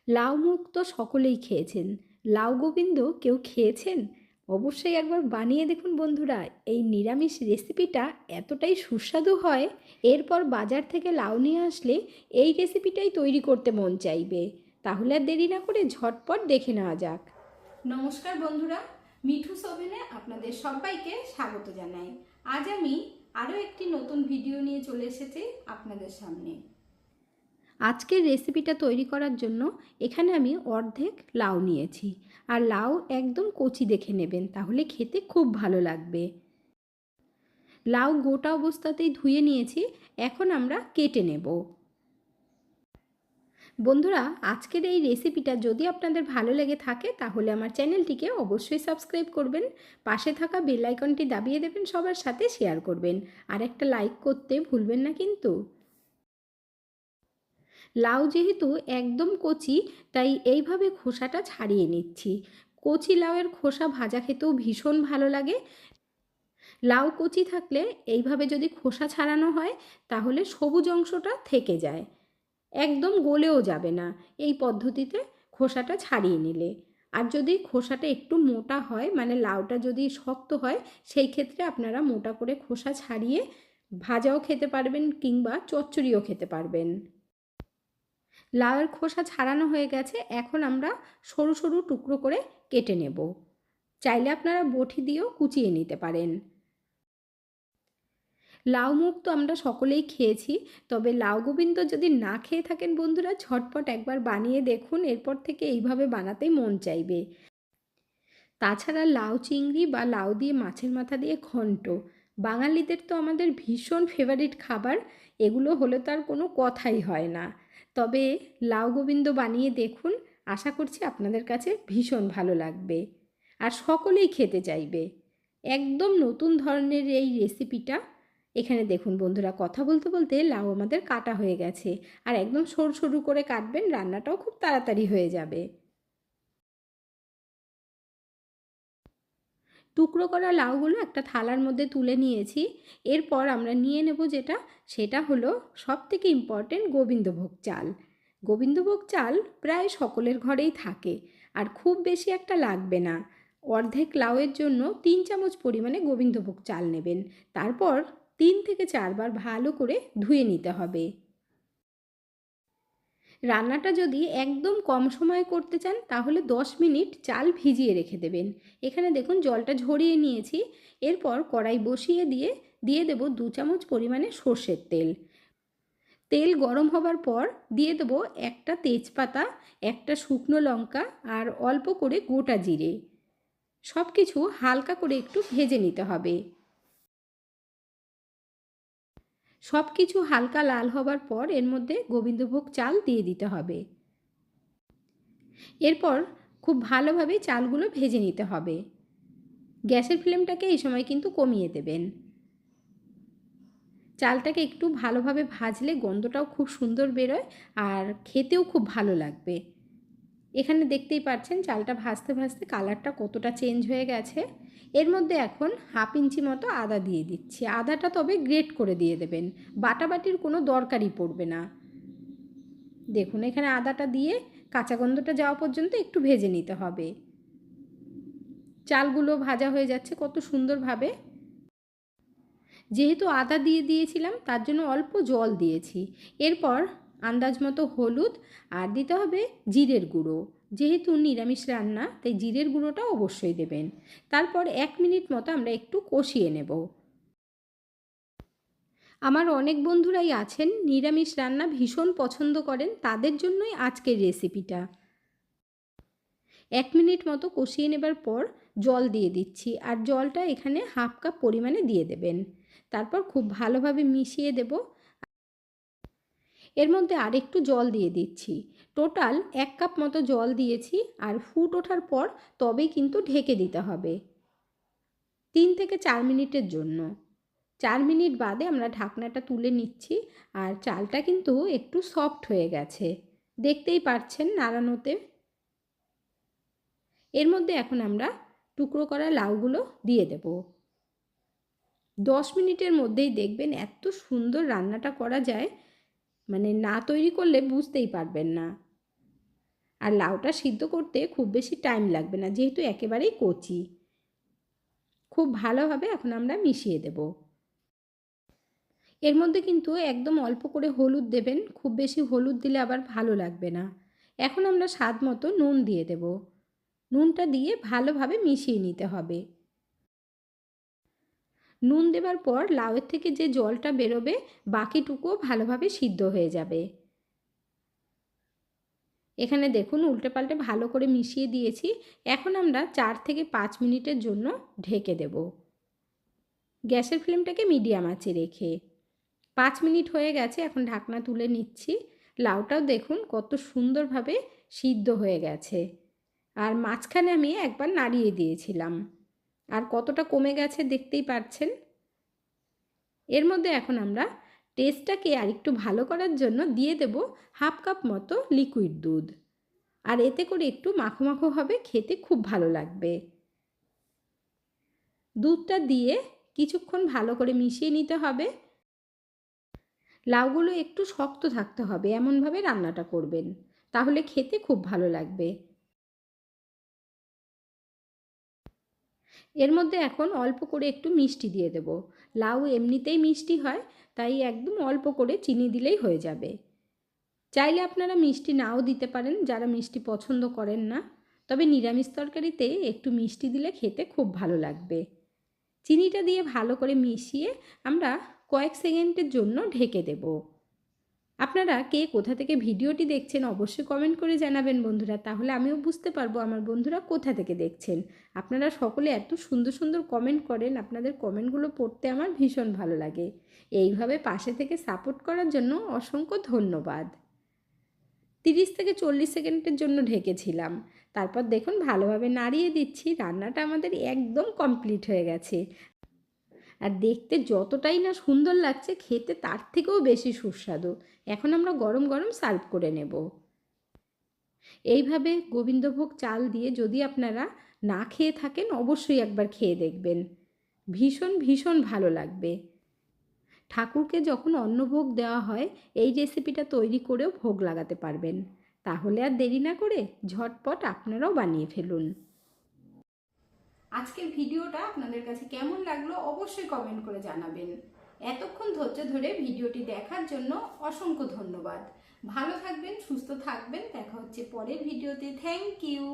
লাউ মুগ তো সকলেই খেয়েছেন। লাউ গোবিন্দ কেউ খেয়েছেন? অবশ্যই একবার বানিয়ে দেখুন বন্ধুরা। এই নিরামিষ রেসিপিটা এতটাই সুস্বাদু হয়, এরপর বাজার থেকে লাউ নিয়ে আসলে এই রেসিপিটাই তৈরি করতে মন চাইবে। তাহলে আর দেরি না করে ঝটপট দেখে নেওয়া যাক। নমস্কার বন্ধুরা, মিঠুস ওভেনে আপনাদের সবাইকে স্বাগত জানাই। আজ আমি আরও একটি নতুন ভিডিও নিয়ে চলে এসেছি আপনাদের সামনে। আজকের রেসিপিটা তৈরি করার জন্য এখানে আমি অর্ধেক লাউ নিয়েছি, আর লাউ একদম কচি দেখে নেবেন, তাহলে খেতে খুব ভালো লাগবে। লাউ গোটা অবস্থাতেই ধুয়ে নিয়েছি, এখন আমরা কেটে নেব। বন্ধুরা, আজকের এই রেসিপিটা যদি আপনাদের ভালো লেগে থাকে তাহলে আমার চ্যানেলটিকে অবশ্যই সাবস্ক্রাইব করবেন, পাশে থাকা বেল আইকনটি দাবিয়ে দেবেন, সবার সাথে শেয়ার করবেন, আর একটা লাইক করতে ভুলবেন না কিন্তু। লাউ যেহেতু একদম কচি, তাই এইভাবে খোসাটা ছাড়িয়ে নিচ্ছি। কচি লাউয়ের খোসা ভাজা খেতেও ভীষণ ভালো লাগে। লাউ কচি থাকলে এইভাবে যদি খোসা ছাড়ানো হয় তাহলে সবুজ অংশটা থেকে যায়, একদম গলেও যাবে না এই পদ্ধতিতে খোসাটা ছাড়িয়ে নিলে। আর যদি খোসাটা একটু মোটা হয়, মানে লাউটা যদি শক্ত হয়, সেই ক্ষেত্রে আপনারা মোটা করে খোসা ছাড়িয়ে ভাজাও খেতে পারবেন কিংবা চচ্চড়িও খেতে পারবেন। লাউয়ের খোসা ছাড়ানো হয়ে গেছে, এখন আমরা সরু সরু টুকরো করে কেটে নেব। চাইলে আপনারা বটি দিয়েও কুচিয়ে নিতে পারেন। লাউ মুগ তো আমরা সকলেই খেয়েছি, তবে লাউ গোবিন্দ যদি না খেয়ে থাকেন বন্ধুরা, ঝটপট একবার বানিয়ে দেখুন, এরপর থেকে এইভাবে বানাতেই মন চাইবে। তাছাড়া লাউ চিংড়ি বা লাউ দিয়ে মাছের মাথা দিয়ে ঘন্ট, বাঙালিদের তো আমাদের ভীষণ ফেভারিট খাবার। এগুলো হলে তো আর কোনো কথাই হয় না। তবে লাউ গোবিন্দ বানিয়ে দেখুন, আশা করছি আপনাদের কাছে ভীষণ ভালো লাগবে আর সকলেই খেতে চাইবে। একদম নতুন ধরনের এই রেসিপিটা। এখানে দেখুন বন্ধুরা, কথা বলতে বলতে লাউ আমাদের কাটা হয়ে গেছে, আর একদম সরু সরু করে কাটবেন, রান্নাটাও খুব তাড়াতাড়ি হয়ে যাবে। টুকরো করা লাউগুলো একটা থালার মধ্যে তুলে নিয়েছি। এরপর আমরা নিয়ে নেব সেটা হলো সবথেকে ইম্পর্টেন্ট গোবিন্দভোগ চাল। গোবিন্দভোগ চাল প্রায় সকলের ঘরেই থাকে, আর খুব বেশি একটা লাগবে না। অর্ধেক লাউয়ের জন্য 3 চামচ পরিমাণে গোবিন্দভোগ চাল নেবেন। তারপর 3 থেকে 4 বার ভালো করে ধুয়ে নিতে হবে। রান্নাটা যদি একদম কম সময়ে করতে চান তাহলে 10 মিনিট চাল ভিজিয়ে রেখে দেবেন। এখানে দেখুন জলটা ঝরিয়ে নিয়েছি। এরপর কড়াই বসিয়ে দিয়ে দেব 2 চামচ পরিমাণে সর্ষের তেল। তেল গরম হবার পর দিয়ে দেব একটা তেজপাতা, একটা শুকনো লঙ্কা আর অল্প করে গোটা জিরে। সব কিছু হালকা করে একটু ভেজে নিতে হবে। সব কিছু হালকা লাল হবার পর এর মধ্যে গোবিন্দভোগ চাল দিয়ে দিতে হবে। এরপর খুব ভালোভাবে চালগুলো ভেজে নিতে হবে। গ্যাসের ফ্লেমটাকে এই সময় কিন্তু কমিয়ে দেবেন। চালটাকে একটু ভালোভাবে ভাজলে গন্ধটাও খুব সুন্দর বেরোয়, আর খেতেও খুব ভালো লাগবে। এখানে দেখতেই পাচ্ছেন চালটা ভাজতে ভাজতে কালারটা কতটা চেঞ্জ হয়ে গেছে। এর মধ্যে এখন 1/2 ইঞ্চি মতো আদা দিয়ে দিচ্ছি। আদাটা তবে গ্রেট করে দিয়ে দেবেন, বাটাবাটির কোনো দরকারই পড়বে না। দেখুন এখানে আদাটা দিয়ে কাঁচা গন্ধটা যাওয়া পর্যন্ত একটু ভেজে নিতে হবে। চালগুলো ভাজা হয়ে যাচ্ছে কত সুন্দরভাবে। যেহেতু আদা দিয়ে দিয়েছিলাম তার জন্য অল্প জল দিয়েছি। এরপর আন্দাজ মতো হলুদ, আর দিতে হবে জিরের গুঁড়ো। যেহেতু নিরামিষ রান্না তাই জিরের গুঁড়োটা অবশ্যই দেবেন। তারপর 1 মিনিট মতো আমরা একটু কষিয়ে নেব। আমার অনেক বন্ধুরাই আছেন নিরামিষ রান্না ভীষণ পছন্দ করেন, তাদের জন্যই আজকের রেসিপিটা। 1 মিনিট মতো কষিয়ে নেবার পর জল দিয়ে দিচ্ছি, আর জলটা এখানে 1/2 কাপ পরিমাণে দিয়ে দেবেন। তারপর খুব ভালোভাবে মিশিয়ে দেব। এর মধ্যে আরেকটু জল দিয়ে দিচ্ছি। টোটাল 1 কাপ মতো জল দিয়েছি, আর ফুট ওঠার পর তবেই কিন্তু ঢেকে দিতে হবে 3 থেকে 4 মিনিটের জন্য। 4 মিনিট বাদে আমরা ঢাকনাটা তুলে নিচ্ছি, আর চালটা কিন্তু একটু সফট হয়ে গেছে, দেখতেই পাচ্ছেন নাড়ানোতে। এর মধ্যে এখন আমরা টুকরো করা লাউগুলো দিয়ে দেব। 10 মিনিটের মধ্যেই দেখবেন এত সুন্দর রান্নাটা করা যায়, মানে না তৈরি করলে বুঝতেই পারবেন না। আর লাউটা সিদ্ধ করতে খুব বেশি টাইম লাগবে না, যেহেতু একেবারেই কচি। খুব ভালোভাবে এখন আমরা মিশিয়ে দেব। এর মধ্যে কিন্তু একদম অল্প করে হলুদ দেবেন, খুব বেশি হলুদ দিলে আবার ভালো লাগবে না। এখন আমরা স্বাদ মতো নুন দিয়ে দেব। নুনটা দিয়ে ভালোভাবে মিশিয়ে নিতে হবে। নুন দেবার পর লাউয়ের থেকে যে জলটা বেরোবে বাকিটুকুও ভালোভাবে সিদ্ধ হয়ে যাবে। এখানে দেখুন উল্টে পাল্টে ভালো করে মিশিয়ে দিয়েছি। এখন আমরা 4 থেকে 5 মিনিটের জন্য ঢেকে দেব, গ্যাসের ফ্লেমটাকে মিডিয়াম আঁচে রেখে। 5 মিনিট হয়ে গেছে, এখন ঢাকনা তুলে নিচ্ছি। লাউটাও দেখুন কত সুন্দরভাবে সিদ্ধ হয়ে গেছে। আর মাঝখানে আমি একবার নাড়িয়ে দিয়েছিলাম, আর কতটা কমে গেছে দেখতেই পাচ্ছেন। এর মধ্যে এখন আমরা টেস্টটাকে আরেকটু ভালো করার জন্য দিয়ে দেব হাফ কাপ মতো লিকুইড দুধ। আর এতে করে একটু মাখো মাখো হবে, খেতে খুব ভালো লাগবে। দুধটা দিয়ে কিছুক্ষণ ভালো করে মিশিয়ে নিতে হবে। লাউগুলো একটু শক্ত থাকতে হবে, এমনভাবে রান্নাটা করবেন, তাহলে খেতে খুব ভালো লাগবে। এর মধ্যে এখন অল্প করে একটু মিষ্টি দিয়ে দেব। লাউ এমনিতেই মিষ্টি হয়, তাই একদম অল্প করে চিনি দিলেই হয়ে যাবে। চাইলে আপনারা মিষ্টি নাও দিতে পারেন, যারা মিষ্টি পছন্দ করেন না। তবে নিরামিষ তরকারিতে একটু মিষ্টি দিলে খেতে খুব ভালো লাগবে। চিনিটা দিয়ে ভালো করে মিশিয়ে আমরা কয়েক সেকেন্ডের জন্য ঢেকে দেব। আপনারা কে কোথা থেকে ভিডিওটি দেখছেন অবশ্যই কমেন্ট করে জানাবেন বন্ধুরা, তাহলে আমিও বুঝতে পারবো আমার বন্ধুরা কোথা থেকে দেখছেন। আপনারা সকলে এত সুন্দর সুন্দর কমেন্ট করেন, আপনাদের কমেন্টগুলো পড়তে আমার ভীষণ ভালো লাগে। এইভাবে পাশে থেকে সাপোর্ট করার জন্য অসংখ্য ধন্যবাদ। 30 থেকে 40 সেকেন্ডের জন্য ঢেকেছিলাম। তারপর দেখুন ভালোভাবে নাড়িয়ে দিচ্ছি। রান্নাটা আমাদের একদম কমপ্লিট হয়ে গেছে। আর দেখতে যতটাই না সুন্দর লাগছে, খেতে তার থেকেও বেশি সুস্বাদু। এখন আমরা গরম গরম সার্ভ করে নেব। এইভাবে গোবিন্দভোগ চাল দিয়ে যদি আপনারা না খেয়ে থাকেন অবশ্যই একবার খেয়ে দেখবেন, ভীষণ ভীষণ ভালো লাগবে। ঠাকুরকে যখন অন্নভোগ দেওয়া হয় এই রেসিপিটা তৈরি করেও ভোগ লাগাতে পারবেন। তাহলে আর দেরি না করে ঝটপট আপনারাও বানিয়ে ফেলুন। আজকের ভিডিওটা আপনাদের কাছে কেমন লাগলো অবশ্যই কমেন্ট করে জানাবেন। এতক্ষণ ধৈর্য ধরে ভিডিওটি দেখার জন্য অসংখ্য ধন্যবাদ। ভালো থাকবেন, সুস্থ থাকবেন। দেখা হচ্ছে পরের ভিডিওতে। Thank you.